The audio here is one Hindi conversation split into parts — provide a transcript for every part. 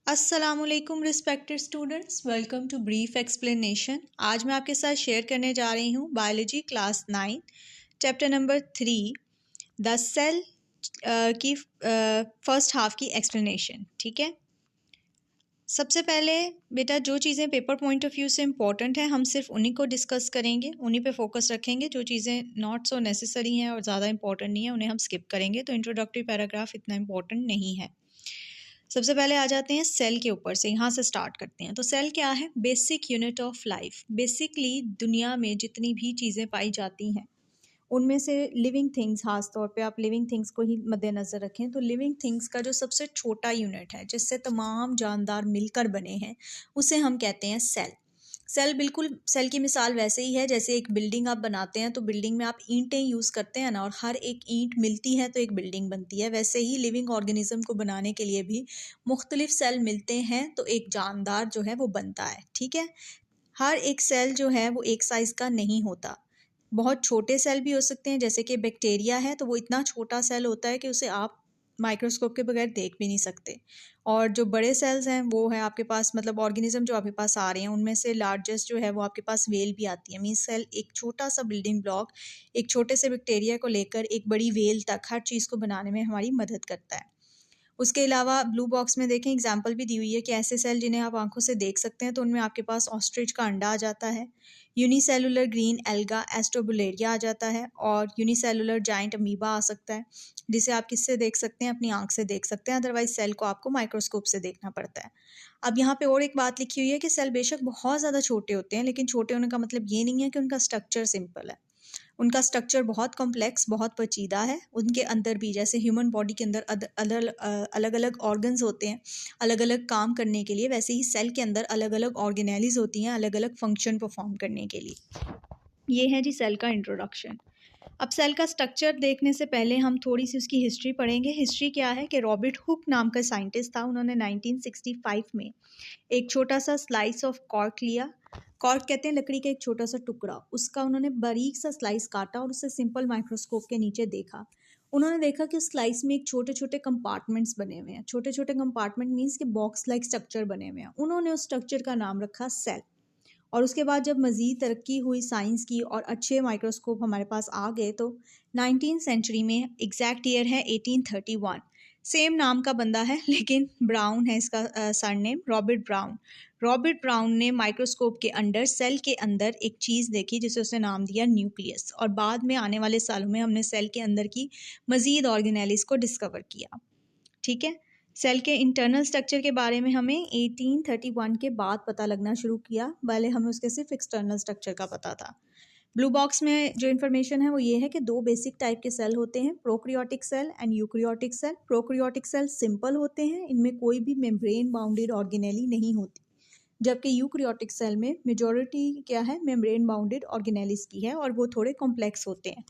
अस्सलामुअलैकुम respected students, welcome to brief explanation. आज मैं आपके साथ शेयर करने जा रही हूँ biology class 9 chapter number 3 the cell की फर्स्ट हाफ की एक्सप्लेनेशन। ठीक है, सबसे पहले बेटा जो चीज़ें पेपर पॉइंट ऑफ व्यू से इम्पॉर्टेंट हैं हम सिर्फ उन्हीं को डिस्कस करेंगे, उन्हीं पे फोकस रखेंगे। जो चीज़ें नॉट सो नेसेसरी हैं और ज़्यादा इंपॉर्टेंट नहीं है उन्हें हम स्किप करेंगे। तो इंट्रोडक्टरी पैराग्राफ इतना इंपॉर्टेंट नहीं है। सबसे पहले आ जाते हैं सेल के ऊपर से, यहाँ से स्टार्ट करते हैं। तो सेल क्या है? Basic unit of life. Basically दुनिया में जितनी भी चीज़ें पाई जाती हैं उनमें से लिविंग थिंग्स, खास तौर पे आप लिविंग थिंग्स को ही मद्देनज़र रखें, तो लिविंग थिंग्स का जो सबसे छोटा यूनिट है जिससे तमाम जानदार मिलकर बने हैं उसे हम कहते हैं सेल। सेल बिल्कुल, सेल की मिसाल वैसे ही है जैसे एक बिल्डिंग आप बनाते हैं तो बिल्डिंग में आप ईंटें यूज़ करते हैं ना, और हर एक ईंट मिलती है तो एक बिल्डिंग बनती है। वैसे ही लिविंग ऑर्गेनिज्म को बनाने के लिए भी मुख्तलिफ सेल मिलते हैं तो एक जानदार जो है वो बनता है। ठीक है, हर एक सेल जो है वो एक साइज़ का नहीं होता। बहुत छोटे सेल भी हो सकते हैं, जैसे कि बैक्टीरिया है तो वो इतना छोटा सेल होता है कि उसे आप माइक्रोस्कोप के बगैर देख भी नहीं सकते। और जो बड़े सेल्स हैं वो है आपके पास, मतलब ऑर्गेनिज्म जो आपके पास आ रहे हैं उनमें से लार्जेस्ट जो है वो आपके पास वेल भी आती है। मीन्स सेल एक छोटा सा बिल्डिंग ब्लॉक, एक छोटे से बैक्टीरिया को लेकर एक बड़ी वेल तक हर चीज़ को बनाने में हमारी मदद करता है। उसके अलावा ब्लू बॉक्स में देखें एग्जाम्पल भी दी हुई है कि ऐसे सेल जिन्हें आप आंखों से देख सकते हैं, तो उनमें आपके पास ऑस्ट्रिच का अंडा आ जाता है, यूनिसेलुलर ग्रीन एल्गा एस्ट्रोबुलेरिया आ जाता है, और यूनिसेलुलर जाइंट अमीबा आ सकता है, जिसे आप किससे देख सकते हैं? अपनी आंख से देख सकते हैं। अदरवाइज सेल को आपको माइक्रोस्कोप से देखना पड़ता है। अब यहाँ पे और एक बात लिखी हुई है कि सेल बेशक बहुत ज़्यादा छोटे होते हैं, लेकिन छोटे होने का मतलब ये नहीं है कि उनका स्ट्रक्चर सिंपल है। उनका स्ट्रक्चर बहुत कॉम्प्लेक्स, बहुत पेचीदा है। उनके अंदर भी जैसे ह्यूमन बॉडी के अंदर अलग अलग ऑर्गन्स होते हैं अलग अलग काम करने के लिए, वैसे ही सेल के अंदर अलग अलग ऑर्गेनेलीज होती हैं अलग अलग फंक्शन परफॉर्म करने के लिए। ये है जी सेल का इंट्रोडक्शन। अब सेल का स्ट्रक्चर देखने से पहले हम थोड़ी सी उसकी हिस्ट्री पढ़ेंगे। हिस्ट्री क्या है कि रॉबर्ट हुक नाम का साइंटिस्ट था, उन्होंने 1965 में एक छोटा सा स्लाइस ऑफ कॉर्क लिया। कॉर्क कहते हैं लकड़ी का एक छोटा सा टुकड़ा, उसका उन्होंने बारीक सा स्लाइस काटा और उसे सिंपल माइक्रोस्कोप के नीचे देखा। उन्होंने देखा कि उस स्लाइस में एक छोटे छोटे कंपार्टमेंट्स बने हुए हैं। छोटे छोटे कंपार्टमेंट मीन्स के बॉक्स लाइक स्ट्रक्चर बने हुए हैं। उन्होंने उस स्ट्रक्चर का नाम रखा सेल। और उसके बाद जब मज़ीद तरक्की हुई साइंस की और अच्छे माइक्रोस्कोप हमारे पास आ गए, तो 19th सेंचुरी में, एग्जैक्ट ईयर है 1831, सेम नाम का बंदा है लेकिन ब्राउन है इसका surname, Robert brown. Robert brown ने माइक्रोस्कोप के अंदर, सेल के अंदर एक चीज़ देखी जिसे उसने नाम दिया न्यूक्लियस, और बाद में आने वाले सालों में हमने सेल के अंदर की मज़ीद ऑर्गेनेलिस को डिस्कवर किया। ठीक है, सेल के इंटरनल स्ट्रक्चर के बारे में हमें 1831 के बाद पता लगना शुरू किया, पहले हमें उसके सिर्फ एक्सटर्नल स्ट्रक्चर का पता था। ब्लू बॉक्स में जो इन्फॉर्मेशन है वो ये है कि दो बेसिक टाइप के सेल होते हैं, prokaryotic cell and eukaryotic cell. Prokaryotic cell simple होते हैं, इनमें कोई भी मेम्ब्रेन बाउंडेड ऑर्गेनेली नहीं होती, जबकि यूक्रियोटिक सेल में मेजॉरिटी क्या है? मेम्ब्रेन बाउंडेड ऑर्गेनेलिस की है, और वो थोड़े कॉम्प्लेक्स होते हैं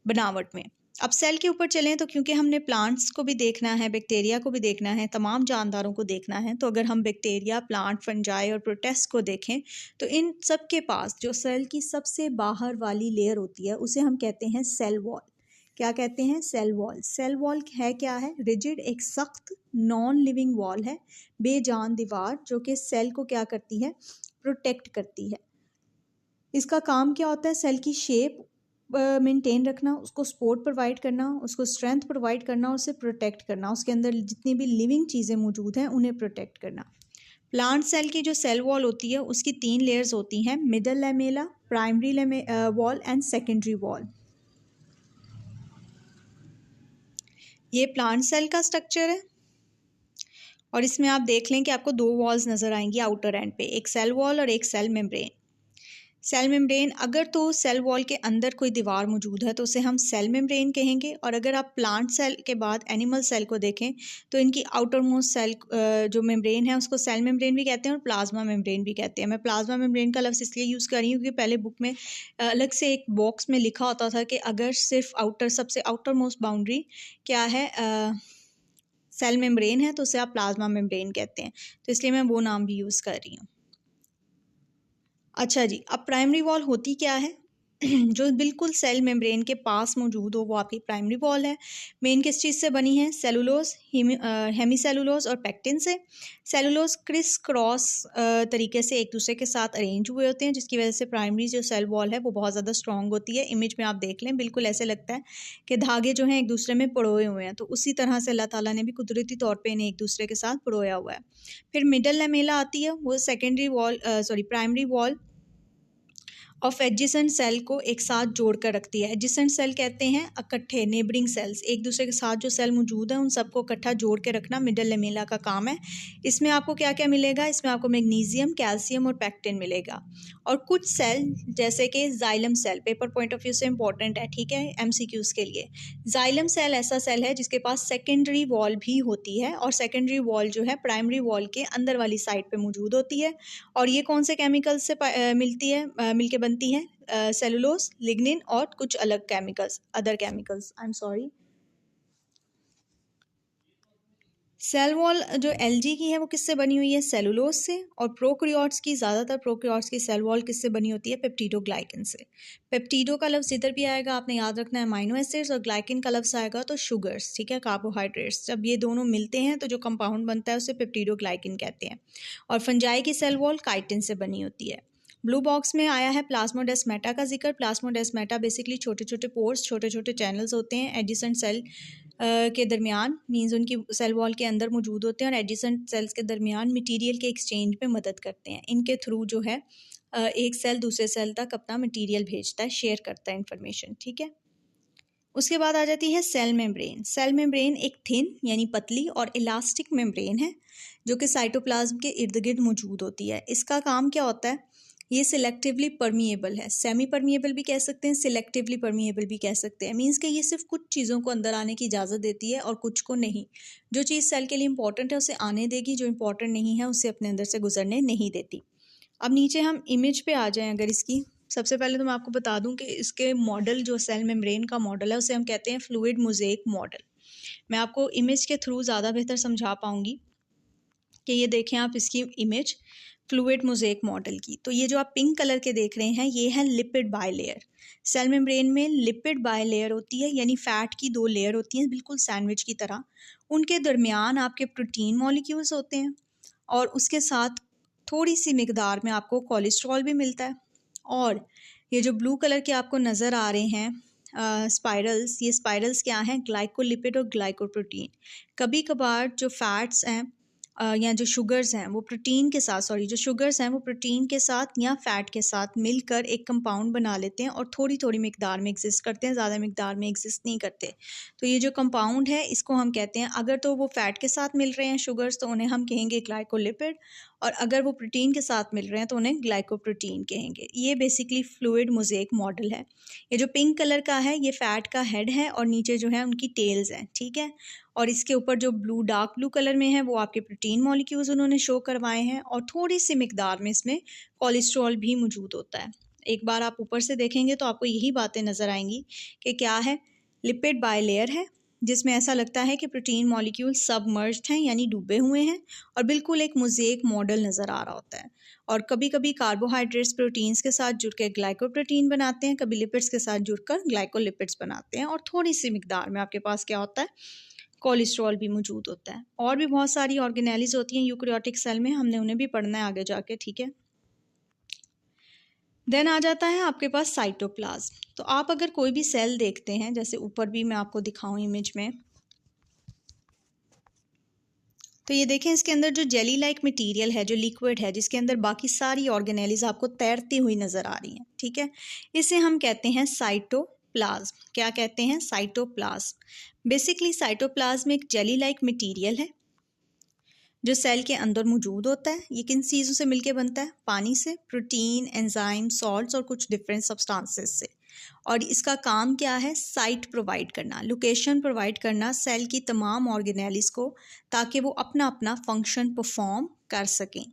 बनावट में। अब सेल के ऊपर चलें तो क्योंकि हमने प्लांट्स को भी देखना है, बैक्टीरिया को भी देखना है, तमाम जानदारों को देखना है, तो अगर हम बैक्टीरिया, प्लांट, फंजाई और प्रोटिस्ट को देखें तो इन सब के पास जो सेल की सबसे बाहर वाली लेयर होती है उसे हम कहते हैं सेल वॉल। क्या कहते हैं? Cell wall. सेल वॉल है क्या है? रिजिड, एक सख्त नॉन लिविंग वॉल है, बेजान दीवार जो कि सेल को क्या करती है? प्रोटेक्ट करती है। इसका काम क्या होता है? सेल की शेप मेंटेन रखना, उसको सपोर्ट प्रोवाइड करना, उसको स्ट्रेंथ प्रोवाइड करना, उसे प्रोटेक्ट करना, उसके अंदर जितनी भी लिविंग चीज़ें मौजूद हैं उन्हें प्रोटेक्ट करना। प्लांट सेल की जो सेल वॉल होती है उसकी 3 लेयर्स होती हैं, middle lamella, primary wall and secondary wall. ये प्लांट सेल का स्ट्रक्चर है, और इसमें आप देख लें कि आपको 2 वॉल्स नज़र आएंगी आउटर एंड पे, एक सेल वॉल और एक सेल मेम्ब्रेन। सेल मेम्ब्रेन, अगर तो सेल वॉल के अंदर कोई दीवार मौजूद है तो उसे हम सेल मेम्ब्रेन कहेंगे, और अगर आप प्लांट सेल के बाद एनिमल सेल को देखें तो इनकी आउटर मोस्ट सेल जो मेम्ब्रेन है उसको सेल मेम्ब्रेन भी कहते हैं और प्लाज्मा मेम्ब्रेन भी कहते हैं। मैं प्लाज्मा मेम्ब्रेन का लफ्ज़ इसलिए यूज़ कर रही हूँ क्योंकि पहले बुक में अलग से एक बॉक्स में लिखा होता था कि अगर सिर्फ सबसे आउटर मोस्ट बाउंड्री क्या है, सेल मेम्ब्रेन है, तो उसे आप प्लाज्मा मेम्ब्रेन कहते हैं, तो इसलिए मैं वो नाम भी यूज़ कर रही हूँ। अच्छा जी, अब प्राइमरी वॉल होती क्या है? जो बिल्कुल सेल मेम्ब्रेन के पास मौजूद हो वो आपकी प्राइमरी वॉल है। मेन किस चीज़ से बनी है? सेलुलोज, हेमीसेलुलोज और पेक्टिन से। सेलुलोज क्रिस क्रॉस तरीके से एक दूसरे के साथ अरेंज हुए होते हैं, जिसकी वजह से प्राइमरी जो सेल वॉल है वो बहुत ज़्यादा स्ट्रॉन्ग होती है। इमेज में आप देख लें, बिल्कुल ऐसे लगता है कि धागे जो हैं एक दूसरे में परोए हुए हैं, तो उसी तरह से अल्लाह ताला ने भी कुदरती तौर पर इन्हें एक दूसरे के साथ परोया हुआ है। फिर मिडल लैमेला आती है, वो secondary wall primary wall of adjacent cell को एक साथ जोड़ कर रखती है। एडजेसेंट सेल कहते हैं इकट्ठे नेबरिंग सेल्स, एक दूसरे के साथ जो सेल मौजूद है उन सबको इकट्ठा जोड़ के रखना मिडल लेमेला का काम है। इसमें आपको क्या क्या मिलेगा? इसमें आपको मैग्नीशियम, कैल्शियम और पैक्टिन मिलेगा। और कुछ सेल जैसे कि xylem cell, paper point of view से इंपॉर्टेंट है, ठीक है, एमसीक्यूज के लिए। जाइलम सेल ऐसा सेल है जिसके पास सेकेंडरी वॉल भी होती है, और सेकेंडरी वॉल जो है प्राइमरी वॉल के अंदर वाली साइड पे मौजूद होती है। और ये कौन से केमिकल से मिलके बनती है? सेलुलोज, लिग्निन और कुछ अलग chemicals, other chemicals, I am sorry. Cell wall जो एलजी की है वो किससे बनी हुई है? सेलुलोज से। और प्रोकैरियोट्स की, ज़्यादातर प्रोकैरियोट्स की सेल वॉल किससे बनी होती है? पेप्टिडोग्लाइकन से। पेप्टिडो का लफ्ज़ जिधर भी आएगा आपने याद रखना है अमाइनो एसिड्स, और ग्लाइकन का लफ्ज़ आएगा तो शुगर्स, ठीक है, कार्बोहाइड्रेट्स। जब ये दोनों मिलते हैं तो जो कंपाउंड बनता है उसे पेप्टिडोग्लाइकन कहते हैं। और फंजाई की सेल वॉल काइटिन से बनी होती है। ब्लू बॉक्स में आया है प्लाज्मोडेस्माटा का जिक्र। प्लाज्मोडेस्माटा बेसिकली छोटे छोटे पोर्स, छोटे छोटे चैनल्स होते हैं एडजेसेंट सेल के दरमियान, मींस उनकी सेल वॉल के अंदर मौजूद होते हैं, और एडजेसेंट सेल्स के दरमियान मटेरियल के एक्सचेंज में मदद करते हैं। इनके थ्रू जो है एक सेल दूसरे सेल तक अपना मटेरियल भेजता है, शेयर करता है इंफॉर्मेशन, ठीक है। उसके बाद आ जाती है सेल मेम्ब्रेन। सेल मेम्ब्रेन एक थिन यानी पतली और इलास्टिक मेम्ब्रेन है जो कि साइटोप्लाज्म के इर्द गिर्द मौजूद होती है। इसका काम क्या होता है? ये सिलेक्टिवली परमिएबल है, सेमी परमिएबल भी कह सकते हैं, सिलेक्टिवली परमिएबल भी कह सकते हैं। मींस कि ये सिर्फ कुछ चीज़ों को अंदर आने की इजाज़त देती है और कुछ को नहीं। जो चीज़ सेल के लिए इंपॉर्टेंट है उसे आने देगी, जो इंपॉर्टेंट नहीं है उसे अपने अंदर से गुजरने नहीं देती। अब नीचे हम इमेज पे आ जाएं अगर इसकी, सबसे पहले तो मैं आपको बता दूं कि इसके मॉडल, जो सेल मेम्ब्रेन का मॉडल है उसे हम कहते हैं फ्लूइड मोज़ेक मॉडल। मैं आपको इमेज के थ्रू ज़्यादा बेहतर समझा पाऊंगी कि ये देखें आप इसकी इमेज फ्लूइड मोज़ेक मॉडल की। तो ये जो आप पिंक कलर के देख रहे हैं ये है लिपिड बायलेयर। सेल मेम्ब्रेन में लिपिड बायलेयर होती है, यानी फैट की दो लेयर होती हैं बिल्कुल सैंडविच की तरह। उनके दरमियान आपके प्रोटीन मॉलिक्यूल्स होते हैं, और उसके साथ थोड़ी सी मिकदार में आपको कोलेस्ट्रॉल भी मिलता है। और ये जो ब्लू कलर के आपको नज़र आ रहे हैं स्पाइरल्स, ये स्पाइरल्स क्या हैं? ग्लाइकोलिपिड और ग्लाइकोप्रोटीन। कभी कभार जो फैट्स हैं या जो शुगर्स हैं वो प्रोटीन के साथ, जो शुगर्स हैं वो प्रोटीन के साथ या फैट के साथ मिलकर एक कंपाउंड बना लेते हैं और थोड़ी थोड़ी मिकदार में एग्जिस्ट करते हैं, ज़्यादा मिकदार में एग्जिस्ट नहीं करते। तो ये जो कंपाउंड है इसको हम कहते हैं, अगर तो वो फैट के साथ मिल रहे हैं शुगर्स तो उन्हें हम कहेंगे ग्लाइकोलिपिड, और अगर वो प्रोटीन के साथ मिल रहे हैं तो उन्हें ग्लाइकोप्रोटीन कहेंगे। ये बेसिकली फ्लूइड मोज़ेक मॉडल है। ये जो पिंक कलर का है ये फैट का हेड है और नीचे जो है उनकी टेल्स हैं, ठीक है। और इसके ऊपर जो डार्क ब्लू कलर में है वो आपके प्रोटीन मॉलिक्यूल्स उन्होंने शो करवाए हैं, और थोड़ी सी मिकदार में इसमें कोलेस्ट्रॉल भी मौजूद होता है। एक बार आप ऊपर से देखेंगे तो आपको यही बातें नज़र आएंगी कि क्या है, लिपिड बायलेयर है जिसमें ऐसा लगता है कि प्रोटीन मॉलिक्यूल सबमर्ज्ड हैं यानी डूबे हुए हैं, और बिल्कुल एक मोज़ेक मॉडल नज़र आ रहा होता है। और कभी कभी कार्बोहाइड्रेट्स प्रोटीन्स के साथ जुड़ के ग्लाइकोप्रोटीन बनाते हैं, कभी लिपिड्स के साथ जुड़कर ग्लाइकोलिपिड्स बनाते हैं, और थोड़ी सी मिकदार में आपके पास क्या होता है? कोलेस्ट्रॉल भी मौजूद होता है। और भी बहुत सारी ऑर्गेनेलिज होती हैं यूकैरियोटिक सेल में, हमने उन्हें भी पढ़ना है आगे जाके, ठीक है। देन आ जाता है आपके पास साइटोप्लाज्म। तो आप अगर कोई भी सेल देखते हैं, जैसे ऊपर भी मैं आपको दिखाऊं इमेज में, तो ये देखें इसके अंदर जो जेली लाइक मटेरियल है, जो लिक्विड है, जिसके अंदर बाकी सारी ऑर्गेनेलिज आपको तैरती हुई नज़र आ रही हैं, ठीक है, इसे हम कहते हैं साइटोप्लाज्म। क्या कहते हैं? साइटोप्लाज्म। बेसिकली साइटोप्लाज्म एक जेली लाइक मटेरियल है जो सेल के अंदर मौजूद होता है। ये किन चीज़ों से मिलके बनता है? पानी से, प्रोटीन, एंजाइम, सॉल्ट्स और कुछ डिफरेंट सब्सटेंसेस से। और इसका काम क्या है? साइट प्रोवाइड करना, लोकेशन प्रोवाइड करना सेल की तमाम ऑर्गेनेलिज को, ताकि वो अपना अपना फंक्शन परफॉर्म कर सकें।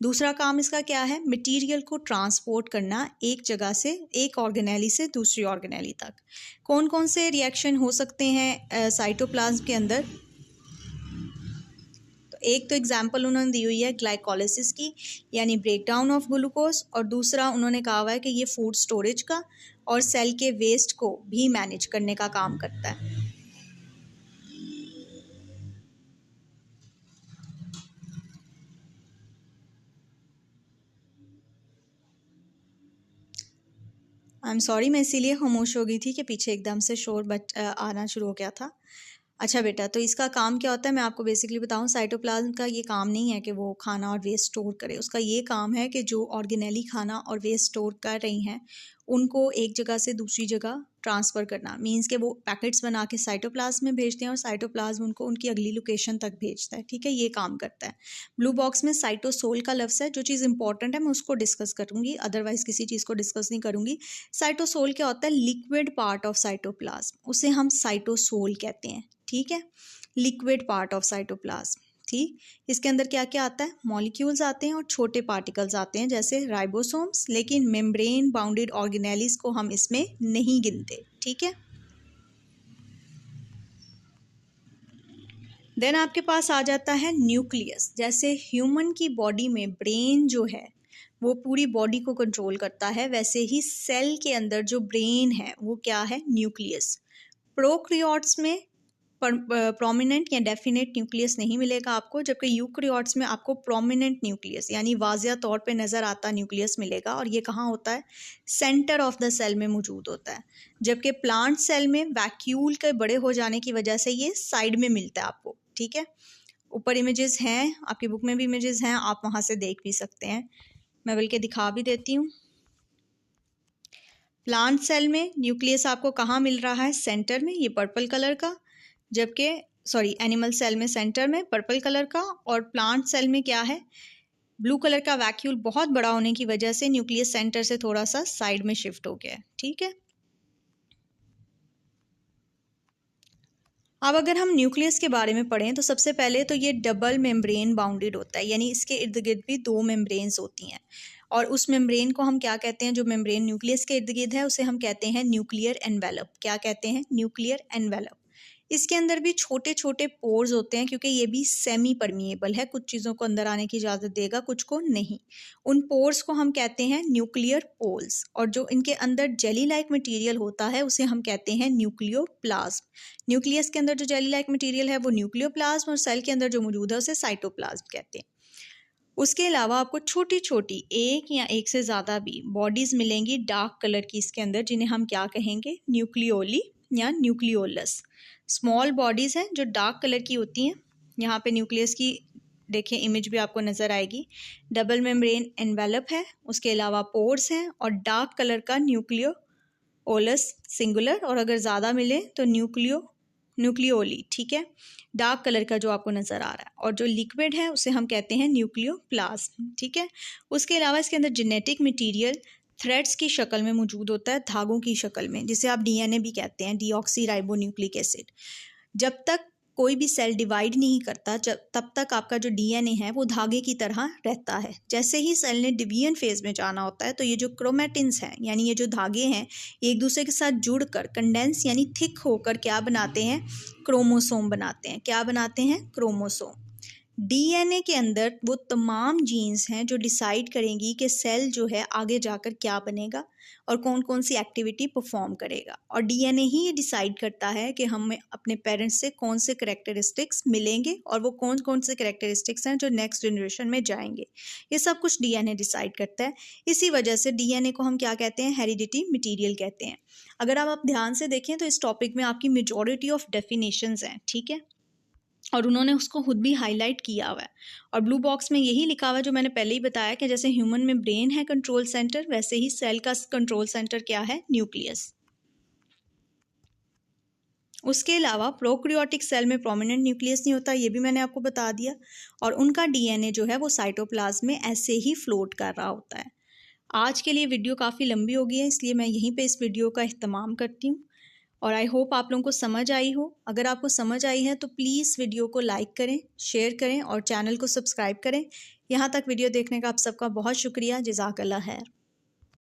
दूसरा काम इसका क्या है? मटेरियल को ट्रांसपोर्ट करना एक जगह से, एक ऑर्गेनेली से दूसरी ऑर्गेनेली तक। कौन कौन से रिएक्शन हो सकते हैं साइटोप्लाज्म के अंदर? एक तो एग्जांपल उन्होंने दी हुई है ग्लाइकोलिसिस की, यानी ब्रेक डाउन ऑफ ग्लूकोज, और दूसरा उन्होंने कहा हुआ है कि ये फूड स्टोरेज का और सेल के वेस्ट को भी मैनेज करने का काम करता है। आई एम सॉरी, मैं इसीलिए खामोश हो गई थी कि पीछे एकदम से शोर आना शुरू हो गया था। अच्छा बेटा, तो इसका काम क्या होता है मैं आपको बेसिकली बताऊं। साइटोप्लाज्म का ये काम नहीं है कि वो खाना और वेस्ट स्टोर करे। उसका ये काम है कि जो ऑर्गेनेली खाना और वेस्ट स्टोर कर रही हैं उनको एक जगह से दूसरी जगह ट्रांसफ़र करना। मींस के वो पैकेट्स बना के साइटोप्लाज्म में भेजते हैं और साइटोप्लाज्म उनको उनकी अगली लोकेशन तक भेजता है। ठीक है, ये काम करता है। ब्लू बॉक्स में साइटोसोल का लफ्ज़ है। जो चीज़ इंपॉर्टेंट है मैं उसको डिस्कस करूँगी, अदरवाइज़ किसी चीज़ को डिस्कस नहीं करूँगी। साइटोसोल क्या होता है? लिक्विड पार्ट ऑफ साइटोप्लाज्म, उसे हम साइटोसोल कहते हैं। ठीक है, लिक्विड पार्ट ऑफ साइटोप्लाज्म। ठीक, इसके अंदर क्या क्या आता है? मॉलिक्यूल्स आते हैं और छोटे पार्टिकल्स आते हैं जैसे राइबोसोम्स, लेकिन मेम्ब्रेन बाउंडेड ऑर्गेनेलिस को हम इसमें नहीं गिनते। ठीक है, देन आपके पास आ जाता है न्यूक्लियस। जैसे ह्यूमन की बॉडी में ब्रेन जो है वो पूरी बॉडी को कंट्रोल करता है, वैसे ही सेल के अंदर जो ब्रेन है वो क्या है? न्यूक्लियस। प्रोकैरियोट्स में प्रोमिनेंट या डेफिनेट न्यूक्लियस नहीं मिलेगा आपको, जबकि यूकैरियोट्स में आपको प्रोमिनेंट न्यूक्लियस यानी वाज़िया तौर पे नज़र आता न्यूक्लियस मिलेगा। और ये कहाँ होता है? सेंटर ऑफ द सेल में मौजूद होता है। जबकि प्लांट सेल में वैक्यूल के बड़े हो जाने की वजह से ये साइड में मिलता है आपको। ठीक है, ऊपर इमेजेस हैं, आपकी बुक में भी इमेजेस हैं, आप वहाँ से देख भी सकते हैं। मैं बल्कि दिखा भी देती हूँ। प्लांट सेल में न्यूक्लियस आपको कहाँ मिल रहा है? सेंटर में, ये पर्पल कलर का। जबकि एनिमल सेल में सेंटर में पर्पल कलर का, और प्लांट सेल में क्या है? ब्लू कलर का। वैक्यूल बहुत बड़ा होने की वजह से न्यूक्लियस सेंटर से थोड़ा सा साइड में शिफ्ट हो गया है। ठीक है, अब अगर हम न्यूक्लियस के बारे में पढ़ें तो सबसे पहले तो ये डबल मेम्ब्रेन बाउंडेड होता है, यानी इसके इर्द गिर्द भी दो मेम्ब्रेन्स होती हैं। और उस मेम्ब्रेन को हम क्या कहते हैं? जो मेम्ब्रेन न्यूक्लियस के इर्द गिर्द है उसे हम कहते हैं न्यूक्लियर एनवेलप। क्या कहते हैं? Nuclear envelope. इसके अंदर भी छोटे छोटे पोर्स होते हैं, क्योंकि ये भी सेमी परमिएबल है। कुछ चीज़ों को अंदर आने की इजाज़त देगा, कुछ को नहीं। उन पोर्स को हम कहते हैं न्यूक्लियर पोल्स। और जो इनके अंदर जेली लाइक मटेरियल होता है उसे हम कहते हैं न्यूक्लियोप्लाज्म। न्यूक्लियस के अंदर जो जेली लाइक मटेरियल है वो न्यूक्लियोप्लाज्म, और सेल के अंदर जो मौजूद है उसे साइटोप्लाज्म कहते हैं। उसके अलावा आपको छोटी छोटी एक या एक से ज़्यादा भी बॉडीज़ मिलेंगी डार्क कलर की इसके अंदर, जिन्हें हम क्या कहेंगे? न्यूक्लियोली या न्यूक्लियोलस। स्मॉल बॉडीज़ हैं जो डार्क कलर की होती हैं। यहाँ पे न्यूक्लियस की देखिए इमेज भी आपको नज़र आएगी। डबल मेम्ब्रेन एनवेलप है, उसके अलावा पोर्स हैं, और डार्क कलर का न्यूक्लियोलस सिंगुलर, और अगर ज़्यादा मिले तो न्यूक्लियोली। ठीक है, डार्क कलर का जो आपको नज़र आ रहा है। और जो लिक्विड है उसे हम कहते हैं न्यूक्लियोप्लाज्म। ठीक है, उसके अलावा इसके अंदर जेनेटिक मटेरियल थ्रेड्स की शक्ल में मौजूद होता है, धागों की शक्ल में, जिसे आप डीएनए भी कहते हैं, डीऑक्सी राइबो न्यूक्लिक एसिड। जब तक कोई भी सेल डिवाइड नहीं करता तब तक आपका जो डीएनए है वो धागे की तरह रहता है। जैसे ही सेल ने डिवीजन फेज में जाना होता है तो ये जो क्रोमेटिन्स हैं, यानी ये जो धागे हैं, एक दूसरे के साथ जुड़कर कंडेंस यानी थिक होकर क्या बनाते हैं? क्रोमोसोम बनाते हैं। क्या बनाते हैं? क्रोमोसोम। डीएनए के अंदर वो तमाम जीन्स हैं जो डिसाइड करेंगी कि सेल जो है आगे जाकर क्या बनेगा और कौन कौन सी एक्टिविटी परफॉर्म करेगा। और डीएनए ही ये डिसाइड करता है कि हमें अपने पेरेंट्स से कौन से करेक्टरिस्टिक्स मिलेंगे और वो कौन कौन से करेक्टरिस्टिक्स हैं जो नेक्स्ट जनरेशन में जाएंगे। ये सब कुछ डीएनए डिसाइड करता है। इसी वजह से डीएनए को हम क्या कहते हैं? हेरिडिटी मटीरियल कहते हैं। अगर आप ध्यान से देखें तो इस टॉपिक में आपकी मेजॉरिटी ऑफ डेफिनेशंस हैं। ठीक है, और उन्होंने उसको खुद भी हाईलाइट किया हुआ है। और ब्लू बॉक्स में यही लिखा हुआ है जो मैंने पहले ही बताया कि जैसे ह्यूमन में ब्रेन है कंट्रोल सेंटर, वैसे ही सेल का कंट्रोल सेंटर क्या है? न्यूक्लियस। उसके अलावा प्रोकैरियोटिक सेल में प्रोमिनेंट न्यूक्लियस नहीं होता, ये भी मैंने आपको बता दिया। और उनका डीएनए जो है वो साइटोप्लाज्म में ऐसे ही फ्लोट कर रहा होता है। आज के लिए वीडियो काफ़ी लंबी हो गई है, इसलिए मैं यहीं पे इस वीडियो का इख्तिताम करती हूँ। और आई होप आप लोगों को समझ आई हो। अगर आपको समझ आई है तो प्लीज़ वीडियो को लाइक करें, शेयर करें और चैनल को सब्सक्राइब करें। यहाँ तक वीडियो देखने का आप सबका बहुत शुक्रिया। जज़ाकल्लाह खैर।